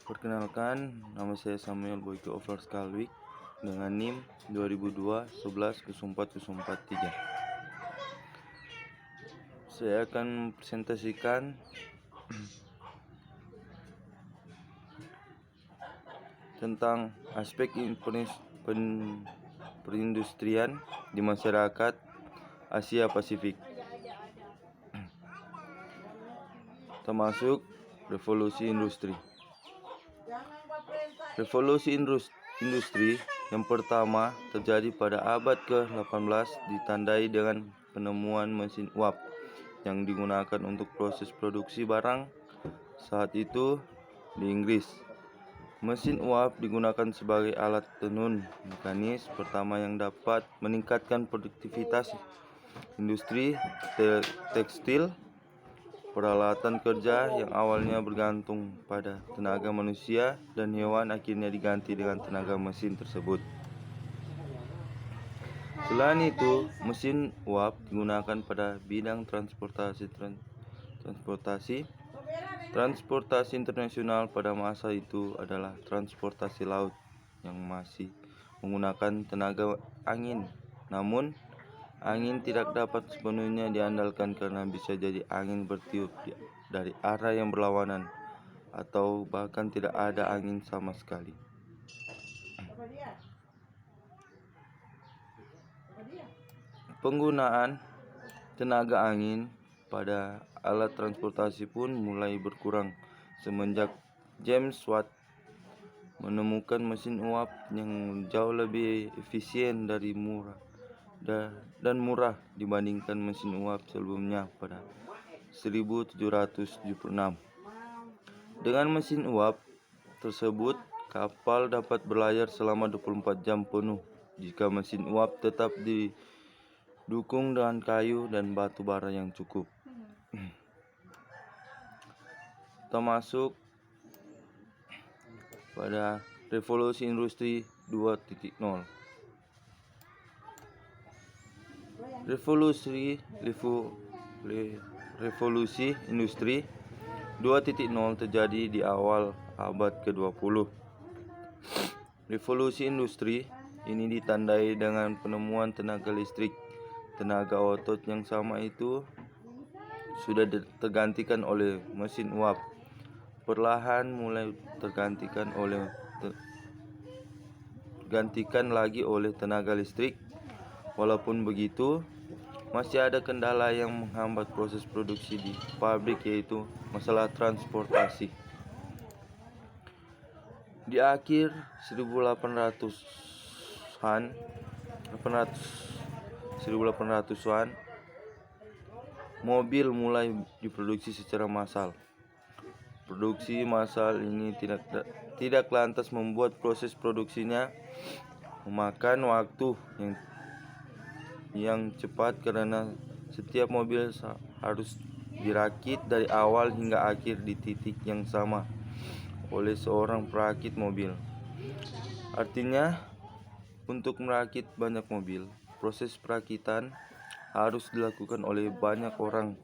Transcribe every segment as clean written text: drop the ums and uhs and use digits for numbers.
Perkenalkan, nama saya Samuel Boyke Oflar Skalwik dengan NIM 2002-11-04-03. Saya akan presentasikan tentang aspek perindustrian di masyarakat Asia Pasifik, termasuk revolusi industri. Revolusi industri yang pertama terjadi pada abad ke-18 ditandai dengan penemuan mesin uap yang digunakan untuk proses produksi barang saat itu di Inggris. Mesin uap digunakan sebagai alat tenun mekanis pertama yang dapat meningkatkan produktivitas industri tekstil. Peralatan kerja yang awalnya bergantung pada tenaga manusia dan hewan akhirnya diganti dengan tenaga mesin tersebut. Selain itu, mesin uap digunakan pada bidang transportasi internasional pada masa itu adalah transportasi laut yang masih menggunakan tenaga angin. Namun, angin tidak dapat sepenuhnya diandalkan karena bisa jadi angin bertiup dari arah yang berlawanan atau bahkan tidak ada angin sama sekali. Penggunaan tenaga angin pada alat transportasi pun mulai berkurang semenjak James Watt menemukan mesin uap yang jauh lebih efisien dan murah dibandingkan mesin uap sebelumnya pada 1776. Dengan mesin uap tersebut, kapal dapat berlayar selama 24 jam penuh jika mesin uap tetap didukung dengan kayu dan batu bara yang cukup. Termasuk pada revolusi industri 2.0. Revolusi industri 2.0 terjadi di awal abad ke-20. Revolusi industri ini ditandai dengan penemuan tenaga listrik. Tenaga otot yang sama itu sudah tergantikan oleh mesin uap. Perlahan mulai tergantikan lagi oleh tenaga listrik. Walaupun begitu, masih ada kendala yang menghambat proses produksi di pabrik, yaitu masalah transportasi. Di akhir 1800-an, mobil mulai diproduksi secara massal. Produksi massal ini tidak lantas membuat proses produksinya memakan waktu yang cepat karena setiap mobil harus dirakit dari awal hingga akhir di titik yang sama oleh seorang perakit mobil. Artinya, untuk merakit banyak mobil, proses perakitan harus dilakukan oleh banyak orang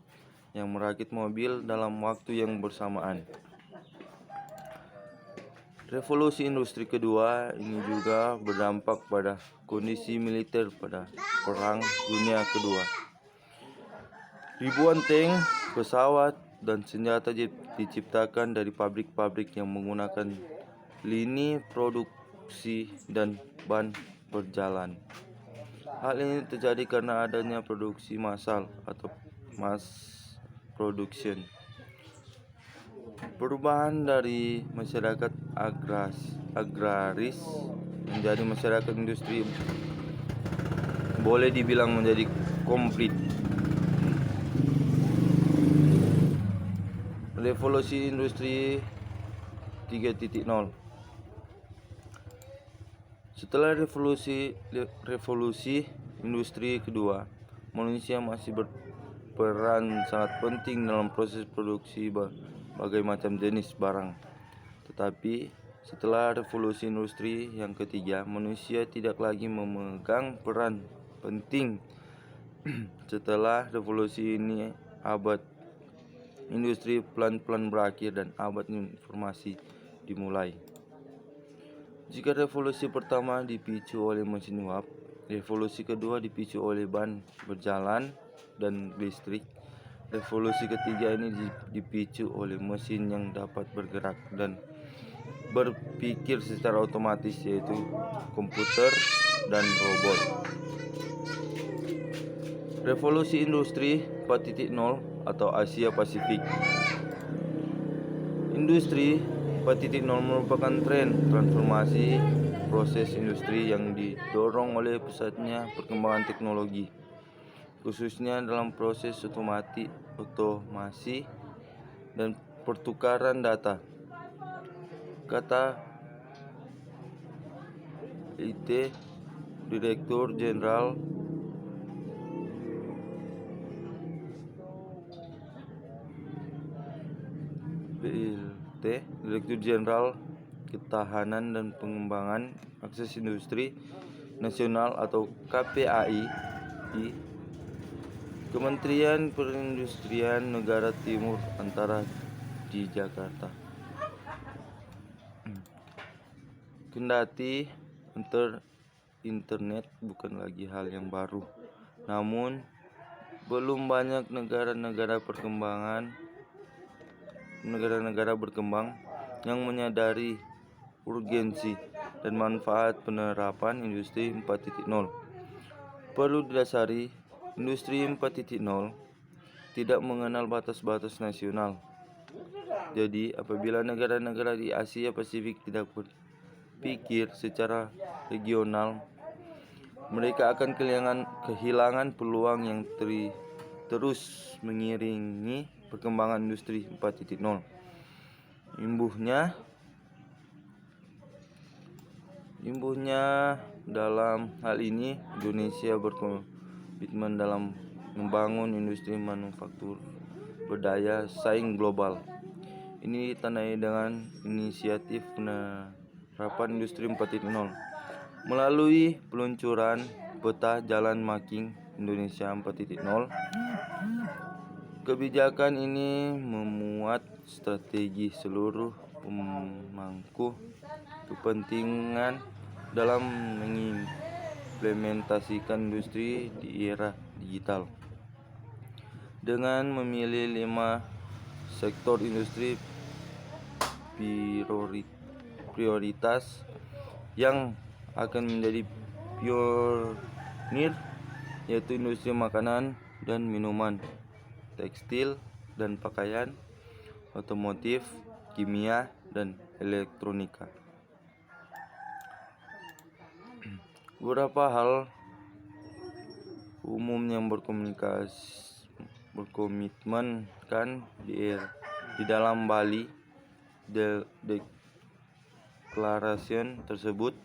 yang merakit mobil dalam waktu yang bersamaan. Revolusi industri kedua ini juga berdampak pada kondisi militer pada Perang Dunia Kedua. Ribuan tank, pesawat, dan senjata diciptakan dari pabrik-pabrik yang menggunakan lini produksi dan ban berjalan. Hal ini terjadi karena adanya produksi massal atau mass production. Perubahan dari masyarakat agraris menjadi masyarakat industri boleh dibilang menjadi komplit. Revolusi industri 3.0. Setelah revolusi industri kedua, manusia masih berperan sangat penting dalam proses produksi berbagai macam jenis barang. Tetapi setelah revolusi industri yang ketiga, manusia tidak lagi memegang peran penting. Setelah revolusi ini, abad industri pelan-pelan berakhir dan abad informasi dimulai. Jika revolusi pertama dipicu oleh mesin uap, revolusi kedua dipicu oleh ban berjalan dan listrik. Revolusi ketiga ini dipicu oleh mesin yang dapat bergerak dan berpikir secara otomatis, yaitu komputer dan robot. Revolusi Industri 4.0 atau Asia Pasifik. Industri 4.0 merupakan tren transformasi proses industri yang didorong oleh pesatnya perkembangan teknologi, khususnya dalam proses otomasi dan pertukaran data. Kata IT, Direktur Jenderal BILT, Direktur Jenderal Ketahanan dan Pengembangan Akses Industri Nasional atau KPAI, Kementerian Perindustrian Negara Timur Antara di Jakarta. Kendati internet bukan lagi hal yang baru, namun belum banyak negara-negara berkembang yang menyadari urgensi dan manfaat penerapan Industri 4.0. Perlu didasari, Industri 4.0 tidak mengenal batas-batas nasional. Jadi, apabila negara-negara di Asia Pasifik tidak berpikir secara regional, mereka akan kehilangan peluang yang terus mengiringi perkembangan Industri 4.0. Imbuhnya dalam hal ini, Indonesia berkomitmen dalam membangun industri manufaktur berdaya saing global. Ini ditandai dengan inisiatif penerapan Industri 4.0 melalui peluncuran peta jalan making Indonesia 4.0. Kebijakan ini memuat strategi seluruh pemangku kepentingan dalam mengimplementasikan industri di era digital dengan memilih 5 sektor industri prioritas yang akan menjadi pionir, yaitu industri makanan dan minuman, tekstil dan pakaian, otomotif, kimia, dan elektronika. Beberapa hal umum yang berkomitmen kan di dalam Bali Declaration tersebut,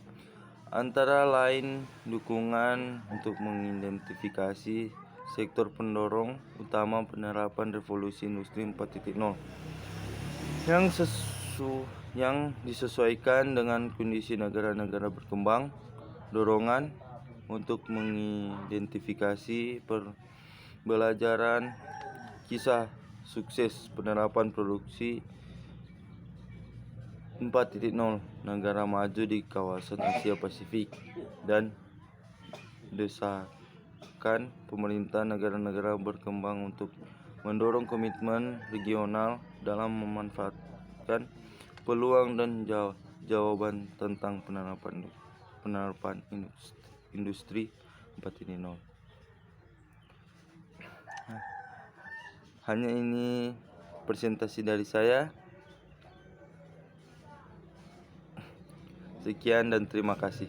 antara lain dukungan untuk mengidentifikasi sektor pendorong utama penerapan revolusi Industri 4.0 yang disesuaikan dengan kondisi negara-negara berkembang, dorongan untuk mengidentifikasi pembelajaran kisah sukses penerapan produksi 4.0 negara maju di kawasan Asia Pasifik, dan desakan pemerintah negara-negara berkembang untuk mendorong komitmen regional dalam memanfaatkan peluang dan jawaban tentang penerapan Industri 4.0. Hanya ini presentasi dari saya. Sekian dan terima kasih.